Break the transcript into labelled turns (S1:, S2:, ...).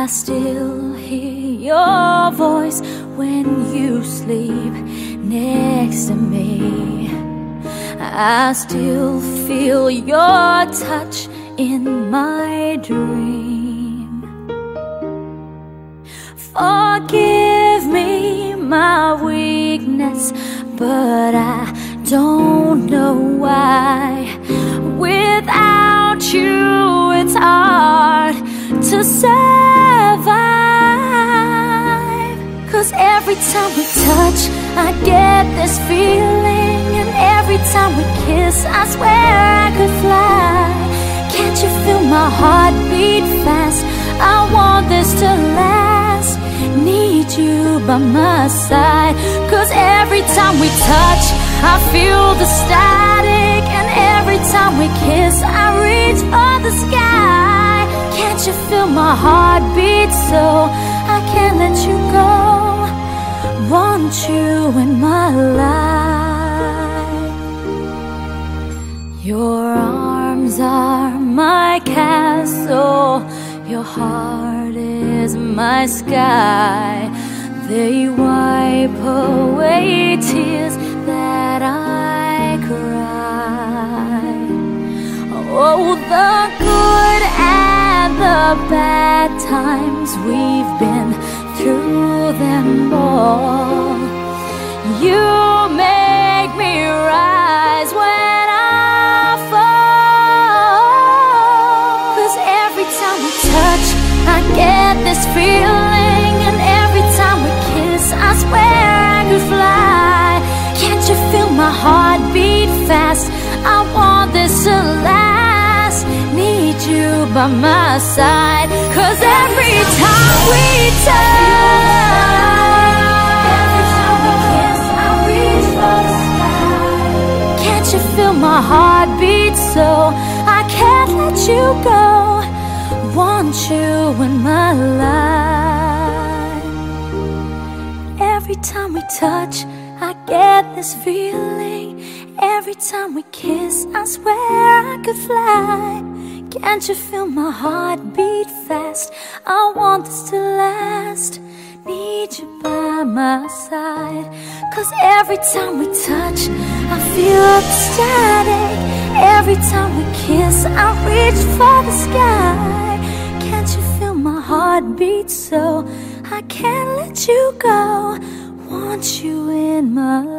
S1: still hear your voice when you sleep next to me. I still feel your touch in my dream. Forgive me my weakness, but I don't know why. Without you it's hard to survive. 'Cause every time we touch I get this feeling, and every time we kiss I swear I could fly. Can't you feel my heart beat fast? I want this to last. Need you by my side. 'Cause every time we touch I feel the static, and every time we kiss I reach for the sky. Can't you feel my heart beat so I can't let you go? Want you in my life. Your arms are my castle, your heart is my sky. They wipe away tears that I cry. Oh, the good and the bad times, we've been through them all. You make me rise when I fall. 'Cause every time we touch I get this feeling, and every time we kiss I swear I could fly. Can't you feel my heart beat fast? I want this to last. Need you by my side. 'Cause every time we touch, every time we kiss I reach for the sky. Can't you feel my heart beat so I can't let you go? Want you in my life. Every time we touch I get this feeling, every time we kiss I swear I could fly. Can't you feel my heart beat fast? I want this to last. Need you by my side. 'Cause every time we touch I feel the static. Every time we kiss I reach for the sky. Can't you feel my heart beat so I can't let you go? Want you in my life.